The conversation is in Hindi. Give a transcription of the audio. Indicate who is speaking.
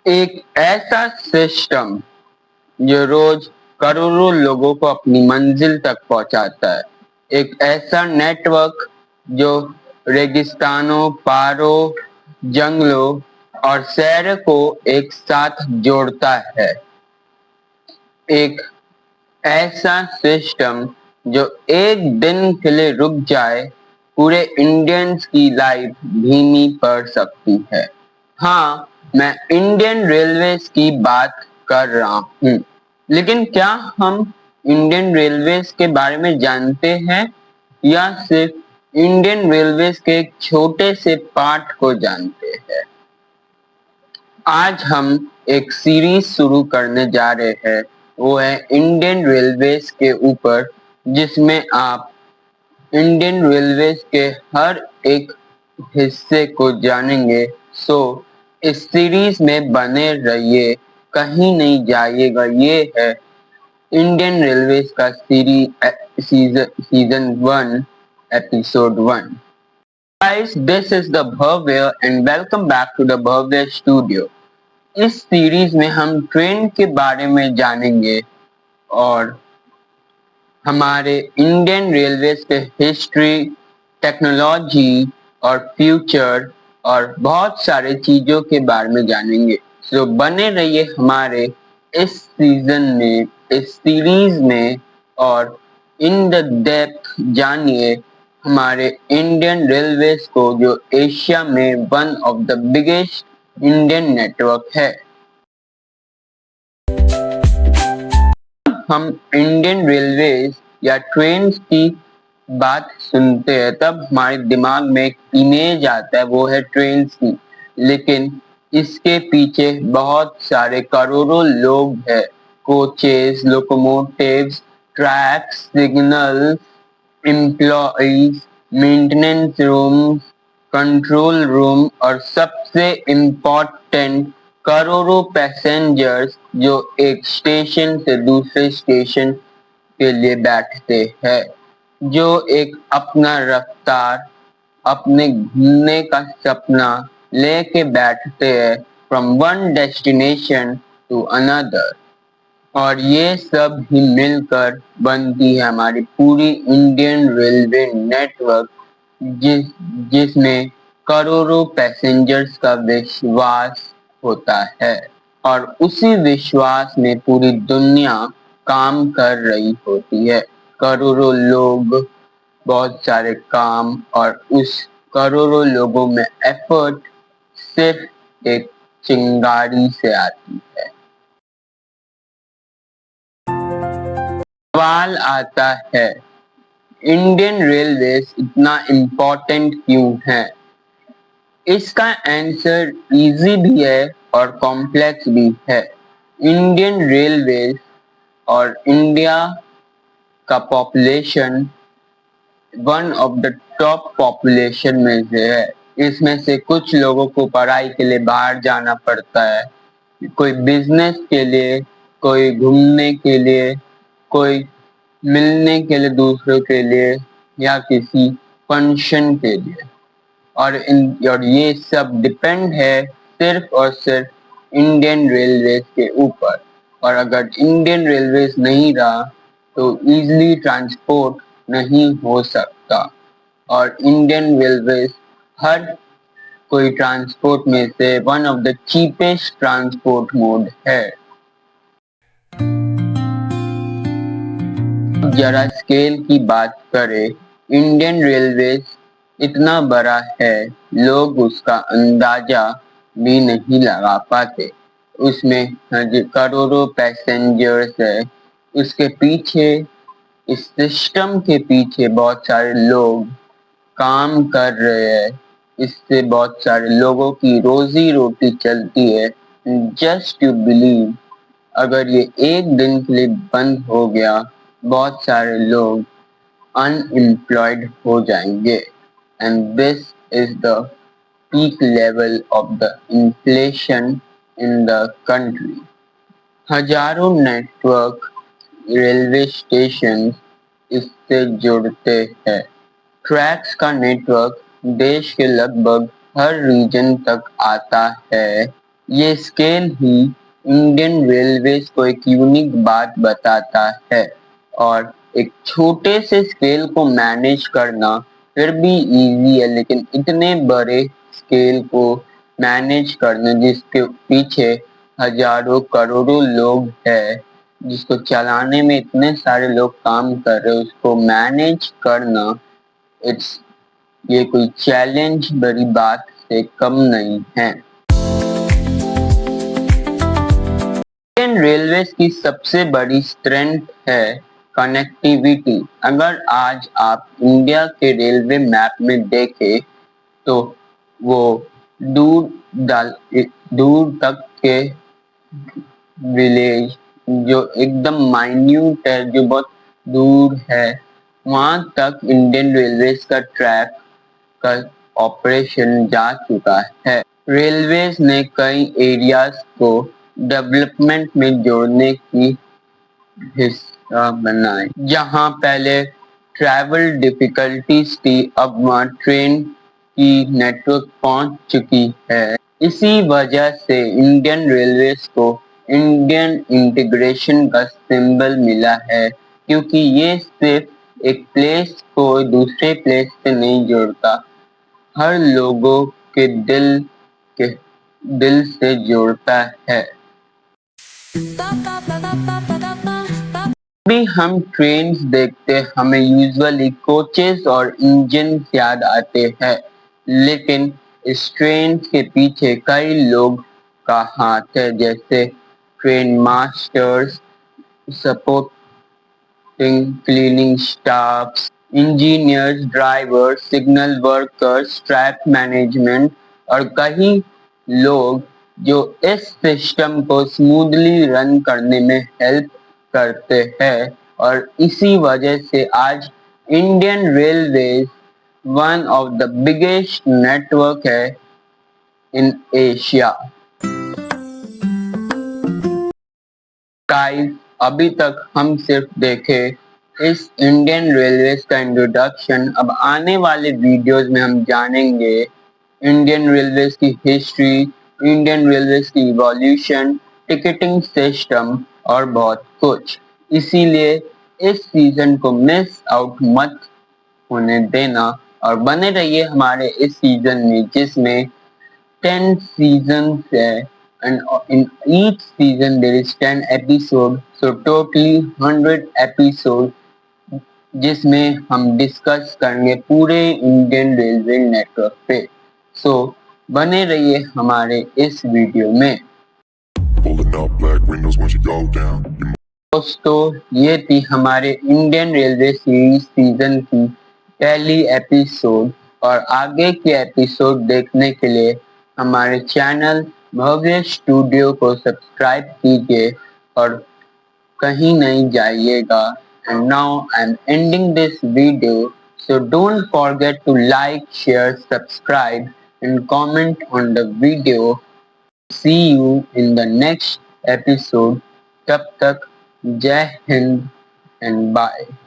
Speaker 1: एक ऐसा सिस्टम जो रोज करोड़ों लोगों को अपनी मंजिल तक पहुंचाता है। एक ऐसा नेटवर्क जो रेगिस्तानों, पहाड़ों, जंगलों और शहर को एक साथ जोड़ता है। एक ऐसा सिस्टम जो एक दिन के लिए रुक जाए, पूरे इंडियंस की लाइफ धीमी पड़ सकती है। हाँ, मैं इंडियन रेलवेज की बात कर रहा हूँ। लेकिन क्या हम इंडियन रेलवेज के बारे में जानते हैं या सिर्फ इंडियन रेलवेज के एक छोटे से पार्ट को जानते हैं? आज हम एक सीरीज शुरू करने जा रहे हैं, वो है इंडियन रेलवेज के ऊपर, जिसमें आप इंडियन रेलवेज के हर एक हिस्से को जानेंगे। सो इस सीरीज में बने रहिए, कहीं नहीं जाइएगा। ये है इंडियन रेलवेज का season 1 episode 1। Guys, this is the Bhavya and welcome back to the Bhavya Studio। इस सीरीज में हम ट्रेन के बारे में जानेंगे और हमारे इंडियन रेलवेज के हिस्ट्री, टेक्नोलॉजी और फ्यूचर और बहुत सारे चीजों के बारे में जानेंगे। तो बने रहिए हमारे इस सीजन में, इस सीरीज में, और इन द डेप्थ जानिए हमारे इंडियन रेलवेज को, जो एशिया में one of the biggest Indian network है। हम इंडियन रेलवेज या ट्रेन की बात सुनते हैं तब हमारे दिमाग में एक इमेज आता है, वो है ट्रेन की। लेकिन इसके पीछे बहुत सारे करोड़ों लोग हैं। Coaches, locomotives, tracks, signal, employees, maintenance room, control room और सबसे इम्पोर्टेंट करोड़ों पैसेंजर्स जो एक स्टेशन से दूसरे स्टेशन के लिए बैठते हैं, जो एक अपना रफ्तार, अपने घूमने का सपना लेके बैठते हैं from one destination to another. और ये सब ही मिलकर बनती है हमारी पूरी इंडियन रेलवे नेटवर्क, जिसमें करोड़ों पैसेंजर्स का विश्वास होता है। और उसी विश्वास में पूरी दुनिया काम कर रही होती है। करोड़ों लोग, बहुत सारे काम, और उस करोड़ों लोगों में एफर्ट सिर्फ एक चिंगारी से आती है। सवाल आता है, इंडियन रेलवेज इतना इम्पोर्टेंट क्यों है? इसका आंसर इजी भी है और कॉम्प्लेक्स भी है। इंडियन रेलवेज और इंडिया का population one of the top population में से है। इसमें से कुछ लोगों को पढ़ाई के लिए बाहर जाना पड़ता है, कोई बिजनेस के लिए, कोई घूमने के लिए, कोई मिलने के लिए दूसरों के लिए, या किसी फंक्शन के लिए। और ये सब डिपेंड है सिर्फ और सिर्फ इंडियन रेलवेज के ऊपर। और अगर इंडियन रेलवेज नहीं रहा तो इजीली ट्रांसपोर्ट नहीं हो सकता। और इंडियन रेलवेज हर कोई ट्रांसपोर्ट में से one of the cheapest transport mode है। जरा स्केल की बात करें, इंडियन रेलवेज इतना बड़ा है, लोग उसका अंदाजा भी नहीं लगा पाते। उसमें करोड़ों पैसेंजर्स है। उसके पीछे, इस सिस्टम के पीछे बहुत सारे लोग काम कर रहे हैं। इससे बहुत सारे लोगों की रोजी रोटी चलती है। जस्ट टू बिलीव, अगर ये एक दिन के लिए बंद हो गया, बहुत सारे लोग अनएम्प्लॉयड हो जाएंगे। And this is the peak level of the inflation in the country. हजारों नेटवर्क रेलवे स्टेशन इससे जुड़ते हैं। ट्रैक्स का नेटवर्क देश के लगभग हर रीजन तक आता है, ये स्केल ही इंडियन रेलवेज को एक यूनिक बात बताता है और एक छोटे से स्केल को मैनेज करना फिर भी इजी है, लेकिन इतने बड़े स्केल को मैनेज करना जिसके पीछे हजारों करोड़ों लोग हैं, जिसको चलाने में इतने सारे लोग काम कर रहे हैं, उसको मैनेज करना इट्स ये कोई चैलेंज बड़ी बात से कम नहीं है। इंडियन रेलवे की सबसे बड़ी स्ट्रेंथ है कनेक्टिविटी। अगर आज आप इंडिया के रेलवे मैप में देखें तो वो दूर दूर तक के विलेज जो एकदम माइन्यूट है, जो बहुत दूर है, वहां तक इंडियन रेलवे का ट्रैक का ऑपरेशन जा चुका है। रेलवेज ने कई एरियाज को डेवलपमेंट में जोड़ने की हिस्सा बनाए। जहां पहले ट्रैवल डिफिकल्टीज थी, अब वहां ट्रेन की नेटवर्क पहुंच चुकी है। इसी वजह से इंडियन रेलवेज को इंडियन इंटीग्रेशन का सिंबल मिला है, क्योंकि ये सिर्फ एक प्लेस को दूसरे प्लेस से नहीं जोड़ता, हर लोगों के दिल से जोड़ता है। भी हम ट्रेन देखते हमें यूजुअली कोचेस और इंजन याद आते हैं, लेकिन इस ट्रेन के पीछे कई लोग का हाथ है, जैसे train masters, supporting cleaning staff, engineers, drivers, signal workers, track management और कई लोग जो इस सिस्टम को स्मूथली रन करने में हेल्प करते हैं। और इसी वजह से आज Indian railway one of the biggest network है इन एशिया। गाइस, अभी तक हम सिर्फ देखे इस इंडियन रेलवे का इंट्रोडक्शन। अब आने वाले वीडियोस में हम जानेंगे इंडियन रेलवे की हिस्ट्री, इंडियन रेलवे की इवोल्यूशन, टिकटिंग सिस्टम और बहुत कुछ। इसीलिए इस सीजन को मिस आउट मत होने देना और बने रहिए हमारे इस सीजन में, जिसमें 10 seasons है and in each season there is 10 episode, so totally 100 episode, जिसमें हम डिस्कस करेंगे पूरे इंडियन रेलवे नेटवर्क पे। सो बने रहिए हमारे इस वीडियो में। दोस्तों, ये थी हमारे इंडियन रेलवे सीरीज सीजन की पहली एपिसोड और आगे के एपिसोड देखने के लिए हमारे चैनल भव्य स्टूडियो को सब्सक्राइब कीजिए और कहीं नहीं जाइएगा। And now I'm ending this video, so don't forget to like, share, subscribe and comment on the video. See you in the next episode. तब तक जय हिंद and bye.